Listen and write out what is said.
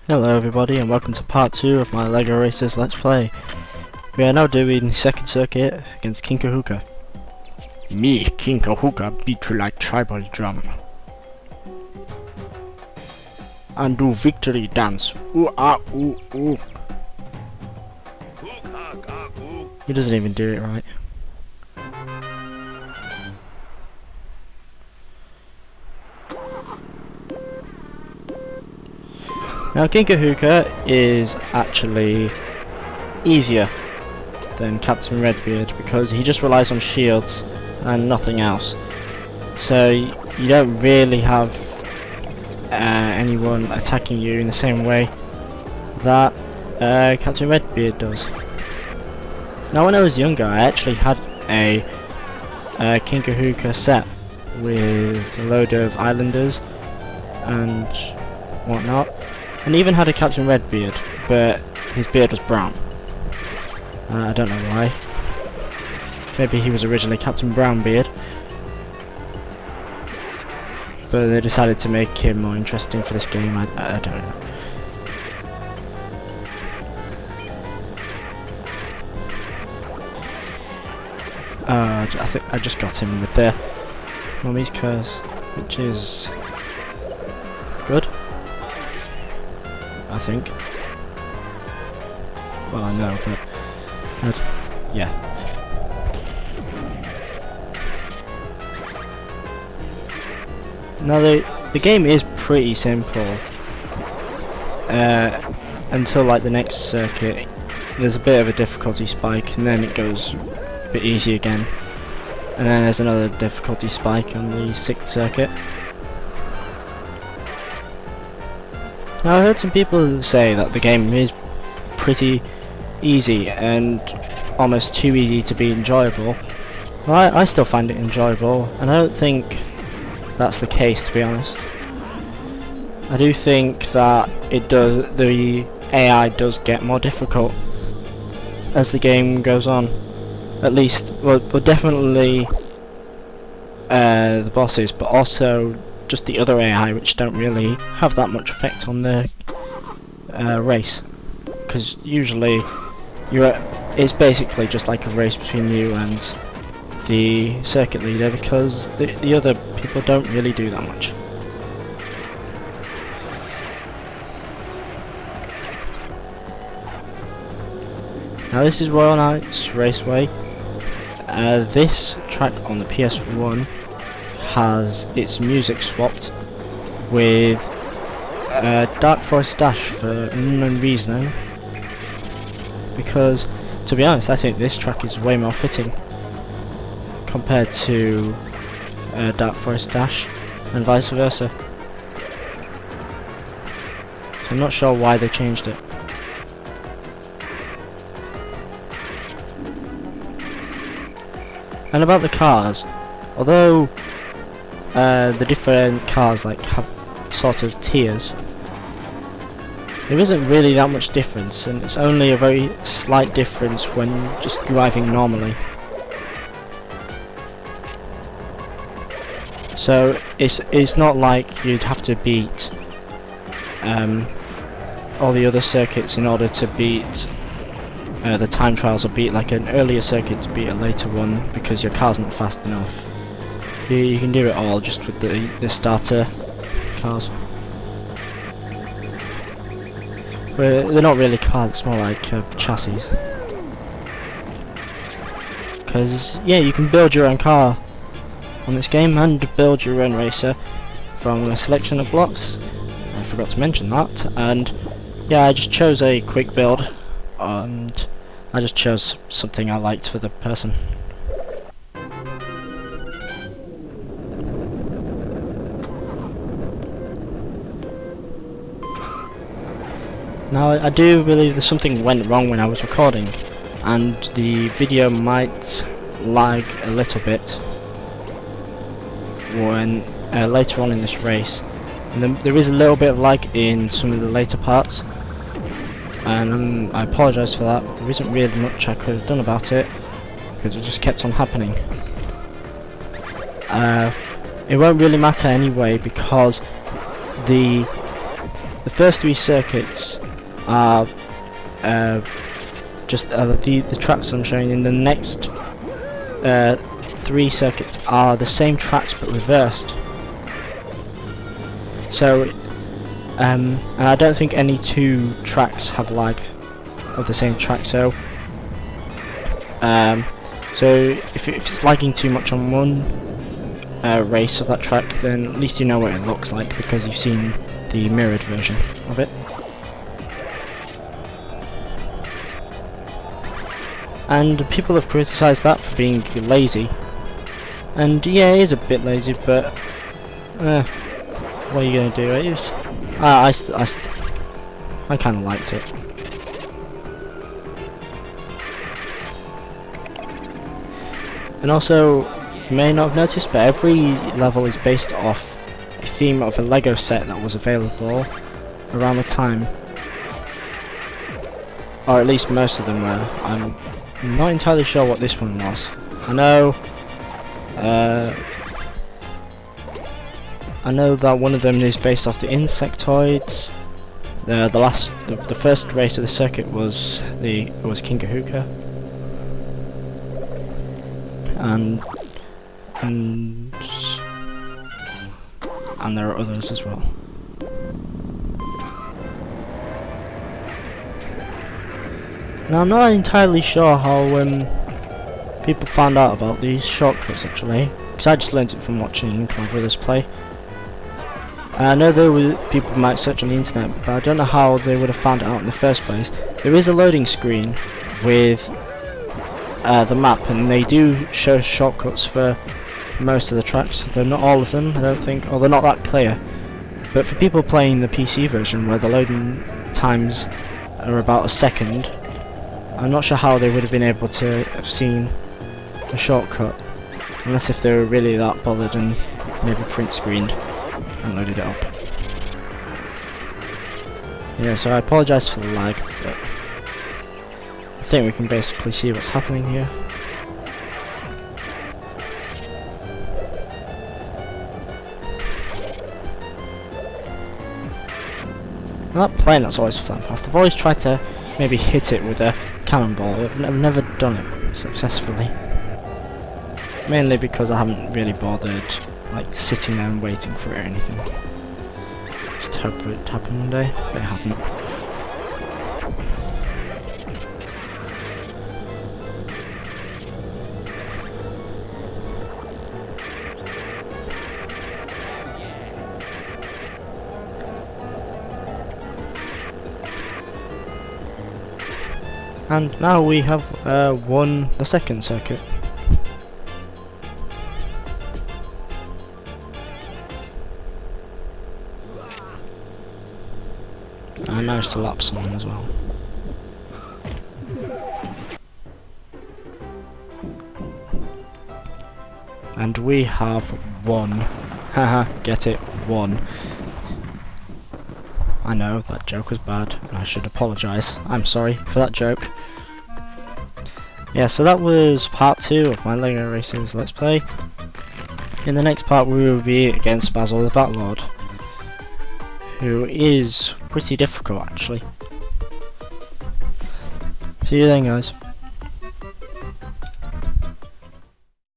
Hello everybody and welcome to part 2 of my LEGO Racers Let's Play. We are now doing the second circuit against King Kahuka. Me, King Kahuka, beat you like tribal drum. And do victory dance. Ooh ah ooh ooh. He doesn't even do it right. Now King Kahuka is actually easier than Captain Redbeard because he just relies on shields and nothing else. So you don't really have anyone attacking you in the same way that Captain Redbeard does. Now when I was younger I actually had a King Kahuka set with a load of islanders and whatnot. And even had a Captain Redbeard, but his beard was brown. I don't know why. Maybe he was originally Captain Brownbeard, but they decided to make him more interesting for this game. I don't know. I think I just got him with the Mummy's Curse, which is good. I think. Well, I know, but yeah. Now the game is pretty simple until like the next circuit. There's a bit of a difficulty spike, and then it goes a bit easy again. And then there's another difficulty spike on the 6th circuit. Now I heard some people say that the game is pretty easy and almost too easy to be enjoyable. Well, I still find it enjoyable, and I don't think that's the case, to be honest. I do think that the AI does get more difficult as the game goes on. At least, well definitely the bosses, but also just the other AI, which don't really have that much effect on the race, because usually it's basically just like a race between you and the circuit leader, because the other people don't really do that much. Now this is Royal Knights Raceway. This track on the PS1 has its music swapped with Dark Forest Dash for unknown reason, because to be honest I think this track is way more fitting compared to Dark Forest Dash, and vice versa. So I'm not sure why they changed it. And about the cars, although the different cars like have sort of tiers, there isn't really that much difference, and it's only a very slight difference when just driving normally. So it's not like you'd have to beat all the other circuits in order to beat the time trials, or beat like an earlier circuit to beat a later one because your car's not fast enough. You can do it all just with the starter cars. But they're not really cars, it's more like chassis. Because yeah, you can build your own car on this game and build your own racer from a selection of blocks. I forgot to mention that, and yeah, I just chose a quick build, and I just chose something I liked for the person. Now I do believe that something went wrong when I was recording, and the video might lag a little bit when later on in this race. And there is a little bit of lag in some of the later parts, and I apologise for that. There isn't really much I could have done about it because it just kept on happening. It won't really matter anyway because the the first 3 circuits are just the tracks I'm showing. In the next 3 circuits are the same tracks but reversed. So, and I don't think any 2 tracks have lag of the same track. So, if it's lagging too much on one race of that track, then at least you know what it looks like because you've seen the mirrored version of it. And people have criticised that for being lazy, and yeah, it is a bit lazy, but what are you gonna do? I kind of liked it. And also, you may not have noticed, but every level is based off a theme of a Lego set that was available around the time, or at least most of them were. I'm not entirely sure what this one was. I know that one of them is based off the insectoids. The first race of the circuit was King Kahuka, and there are others as well. Now I'm not entirely sure how people found out about these shortcuts actually, because I just learnt it from watching my brothers play. I know there were people who might search on the internet, but I don't know how they would have found it out in the first place. There is a loading screen with the map, and they do show shortcuts for most of the tracks. They're not all of them, I don't think, or they're not that clear. But for people playing the PC version, where the loading times are about a second, I'm not sure how they would have been able to have seen a shortcut, unless if they were really that bothered and maybe print screened and loaded it up. Yeah, so I apologise for the lag, but I think we can basically see what's happening here. That plane that's always flown past, I've always tried to maybe hit it with a cannonball. I've never done it successfully. Mainly because I haven't really bothered like sitting there and waiting for it or anything. Just hope it would happen one day, but it hasn't. And now we have won the second circuit. I managed to lap someone as well. And we have won. Haha, get it, won. I know, that joke was bad, and I should apologise. I'm sorry for that joke. Yeah, so that was part 2 of my LEGO Racers Let's Play. In the next part we will be against Basil the Batlord, who is pretty difficult actually. See you then, guys.